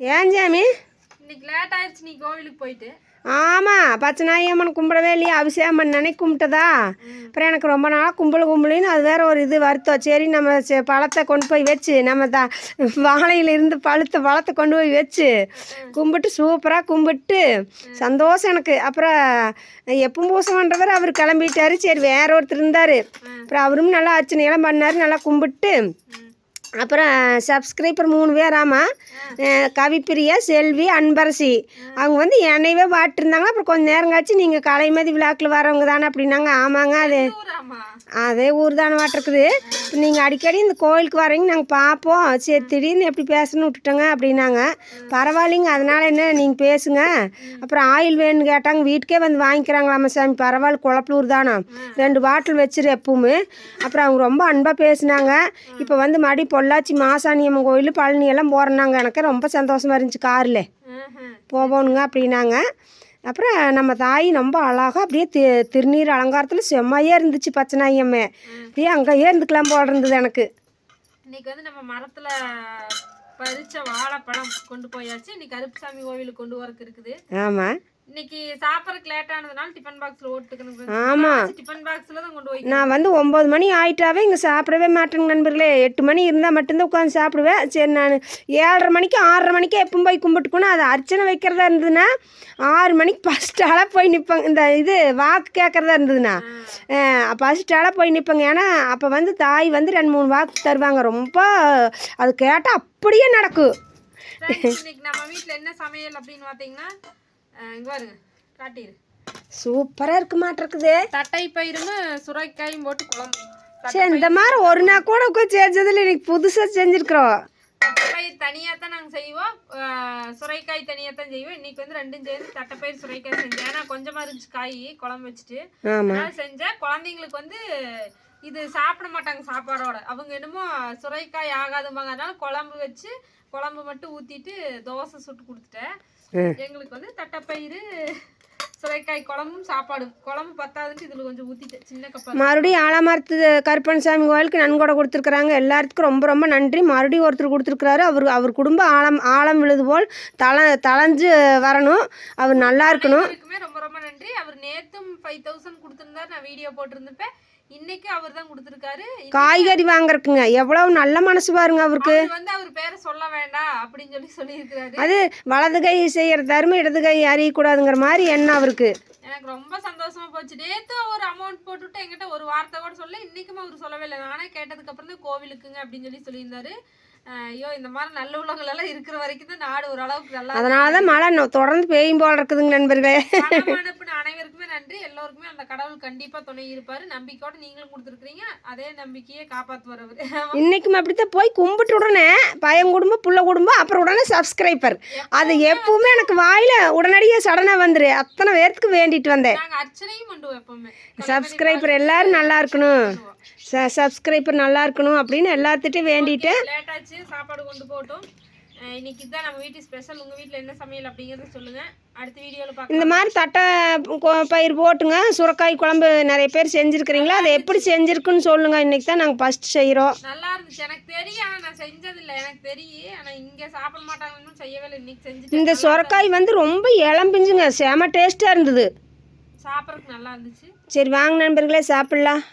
ஏன் சாமி இன்னைக்கு லேட் ஆயிடுச்சு நீ கோவிலுக்கு போயிட்டு? ஆமாம், பச்சநாயம்மன் கும்பிடவே இல்லையா, அபிஷேகம் பண்ணனே கும்பிட்டதா. அப்புறம் எனக்கு ரொம்ப நாளாக கும்பலின்னு அது வேறு ஒரு இது வருத்தம். சரி நம்ம பழத்தை கொண்டு போய் வச்சு நம்ம வாழையிலிருந்து பழத்தை கொண்டு போய் வச்சு கும்பிட்டு சூப்பராக கும்பிட்டு சந்தோஷம் எனக்கு. அப்புறம் எப்பவும் பூசம் பண்ணுறவர் அவர் கிளம்பிட்டார். சரி வேற ஒருத்தர் இருந்தார். அப்புறம் அவரும் நல்லா அர்ச்சனையெல்லாம் பண்ணார், நல்லா கும்பிட்டு. அப்புறம் சப்ஸ்கிரைபர் 3 பேர். ஆமாம், கவிப்பிரியா, செல்வி, அன்பரசி. அவங்க வந்து என்னையவே பாட்டிருந்தாங்களா. அப்புறம் கொஞ்சம் நேரம் கழிச்சு நீங்கள் கலைமதி விழாக்கில் வரவங்க தானே அப்படின்னாங்க. ஆமாங்க, அதே ஊர் தானே வாட்டிருக்குது. இப்போ நீங்கள் அடிக்கடி இந்த கோயிலுக்கு வரீங்க, நாங்கள் பார்ப்போம். சரி திடீர்னு எப்படி பேசணும்னு விட்டுட்டோங்க அப்படின்னாங்க. பரவாயில்லைங்க, அதனால் என்ன நீங்கள் பேசுங்க. அப்புறம் ஆயில் வேணும்னு கேட்டாங்க, வீட்டுக்கே வந்து வாங்கிக்கிறாங்களாம்மா சாமி. பரவாயில்ல, குழப்பலூர் தானே, 2 பாட்டில் வச்சிரு எப்பவுமே. அப்புறம் அவங்க ரொம்ப அன்பாக பேசினாங்க. இப்போ வந்து மடி பொள்ளாச்சி மாசாணியம்மன் கோயில் பழனி எல்லாம் போகிறேன்னாங்க. எனக்கு ரொம்ப சந்தோஷமாக இருந்துச்சு. காரில் போகணுங்க அப்படின்னாங்க. அப்புறம் நம்ம தாய் ரொம்ப அழகாக அப்படியே திருநீர் அலங்காரத்தில் செம்மையாக இருந்துச்சு. பச்சநாயம்மே அப்படியே அங்கேயே இருந்துக்கலாம் போல் இருந்தது எனக்கு. இன்னைக்கு வந்து நம்ம மரத்தில் பறிச்ச வாழைப்பழம் கொண்டு போயாச்சு. இன்னைக்கு கருப்புசாமி கோவிலுக்கு கொண்டு வரக்கு இருக்குது. ஆமாம், இன்னைக்கு சாப்பிட்றதுக்கு லேட் ஆனதுனால டிஃபன் பாக்ஸில் ஓட்டுக்கணும். ஆமாம், டிஃபன் பாக்ஸில் தான் கொண்டு போய் நான் வந்து 9 மணி ஆகிட்டாவே இங்கே சாப்பிடவே மாட்டேங்க நண்பர்களே. 8 மணி இருந்தால் மட்டும்தான் உட்காந்து சாப்பிடுவேன். சரி நான் 7:30 மணிக்கு 6:30 மணிக்கு எப்போ போய் கும்பிட்டுக்கணும். அது அர்ச்சனை வைக்கிறதா இருந்ததுன்னா 6 மணிக்கு ஃபஸ்ட் ஆளாக போய் நிற்பேங்க. இந்த இது வாக்கு கேட்குறதா இருந்ததுன்னா ஃபஸ்ட் ஆளாக போய் நிற்பேங்க. ஏன்னா அப்போ வந்து தாய் வந்து 2-3 வாக்கு தருவாங்க. ரொம்ப அது கேட்டால் அப்படியே நடக்கும். இன்னைக்கு நம்ம வீட்டில் என்ன சமையல் அப்படின்னு பார்த்தீங்கன்னா, இங்கே பாருங்க காட்டிடு, சூப்பராக இருக்க மாட்டிருக்குது. தட்டை பயிரும் சுரைக்காயும் போட்டு குழம்பு. சரி, இந்த மாதிரி ஒரு நாள் கூட உட்காந்து செஞ்சதில் இன்னைக்கு புதுசாக செஞ்சுருக்குறோம். தட்டைப்பயிர் தனியாக தான் நாங்கள் செய்வோம், சுரைக்காய் தனியாக தான் செய்வோம். இன்னைக்கு வந்து 2ம் சேர்ந்து தட்டைப்பயிர் சுரைக்காய் செஞ்சேன். ஏன்னா கொஞ்சமாக இருந்துச்சு காய் குழம்பு வச்சுட்டு அதனால செஞ்சேன். குழந்தைங்களுக்கு வந்து இது சாப்பிட மாட்டாங்க சாப்பாடோட. அவங்க என்னமோ சுரைக்காய் ஆகாதும்பாங்க. அதனால குழம்பு வச்சு குழம்பு மட்டும் ஊற்றிட்டு தோசை சுட்டு கொடுத்துட்டேன். எங்களுக்கு வந்து தட்டைப்பயிறு சுரைக்காய் குழம்பும் சாப்பாடு. குழம்பு பத்தாதுன்ட்டு இதில் கொஞ்சம் ஊற்றிட்டு சின்ன கப்பா. மறுபடியும் ஆலமரத்து கருப்பணசாமி கோயிலுக்கு நன்கொடை கொடுத்துருக்குறாங்க. எல்லாத்துக்கும் ரொம்ப ரொம்ப நன்றி. மறுபடியும் ஒருத்தர் கொடுத்துருக்குறாரு. அவர் குடும்பம் ஆழம் விழுது போல் தளைஞ்சு வரணும். அவர் நல்லா இருக்கணும். ரொம்ப ரொம்ப நன்றி. அவர் நேற்றும் 5000 கொடுத்துருந்தாரு. நான் வீடியோ போட்டிருந்தப்ப இன்னைக்கு அவர் தான் கொடுத்துருக்காரு. காய்கறி வாங்குறதுக்குங்க எவ்வளவு நல்ல மனசு பாருங்க அவருக்கு. வந்து அவர் பேரை சொல்ல வேண்டாம் அப்படின்னு சொல்லியிருக்கிறாரு. அது வலது கை செய்யற தர்மம் இடது கை அறியக்கூடாதுங்கிற மாதிரி என்ன அவருக்கு. எனக்கு ரொம்ப சந்தோஷமா போச்சு. நேற்று அவர் அமௌண்ட் போட்டுவிட்டு என்கிட்ட ஒரு வார்த்தை கூட சொல்ல. இன்னைக்கும் அவர் சொல்லவே இல்லை. நானே கேட்டதுக்கு அப்புறம் தான் கோவிலுக்குங்க அப்படின்னு சொல்லியிருந்தாரு. ஐயோ, இந்த மாதிரி நல்ல உள்ளவங்கள் எல்லாம் இருக்கிற வரைக்கும் தான் நாடு ஓரளவுக்கு நல்லா. அதனாலதான் மழை தொடர்ந்து பெய்யும் போல் இருக்குதுங்க நண்பர்களே. அனைவருக்குமே நன்றி. எல்லோருக்குமே அந்த கடவுள் கண்டிப்பா துணை இருப்பாரு. நம்பிக்கையோட நீங்களும் கொடுத்துருக்கீங்க. அதே நம்பிக்கையை காப்பாற்றுவார் அவரு. இன்னைக்கும் அப்படித்தான் போய் கும்பிட்டு உடனே பையன் குடும்பம் புள்ள குடும்பம் அப்புறம் உடனே சப்ஸ்கிரைபர். அது எப்பவுமே எனக்கு வாயில உடனடியே சடனா வந்துரு. அத்தனை பேர்த்துக்கு வேண்டிட்டு வந்தேன். அர்ச்சனையும் பண்ணுவோம் எப்பவுமே. சப்ஸ்கிரைபர் எல்லாரும் நல்லா இருக்கணும், சப்ஸ்கிரைபர் நல்லா இருக்கணும் அப்படின்னு எல்லாத்துட்டும் வேண்டிட்டு. லேட் ஆச்சு, சாப்பாடு கொண்டு போட்டோம். இன்னைக்கு தான் நம்ம வீட்டு ஸ்பெஷல். உங்கள் வீட்டில் என்ன சமையல் அப்படிங்கிறத சொல்லுங்கள். அடுத்த வீடியோவில் பார்க்கலாம். இந்த மாதிரி தட்டை பயிர் போட்டுங்க சுரக்காய் குழம்பு நிறைய பேர் செஞ்சுருக்கிறீங்களா? அதை எப்படி செஞ்சுருக்குன்னு சொல்லுங்கள். இன்றைக்கி தான் நாங்கள் ஃபஸ்ட் செய்கிறோம். நல்லா இருந்துச்சு. எனக்கு தெரியும், ஆனால் நான் செஞ்சதில்லை. எனக்கு தெரியும், ஆனால் இங்கே சாப்பிட மாட்டாங்கன்னு செய்யவே இல்லை. இன்னைக்கு செஞ்சு இந்த சுரக்காய் வந்து ரொம்ப இளம்பிஞ்சுங்க, செம டேஸ்ட்டாக இருந்தது. சாப்பிட்றதுக்கு நல்லா இருந்துச்சு. சரி வாங்க நண்பர்களே சாப்பிட்லாம்.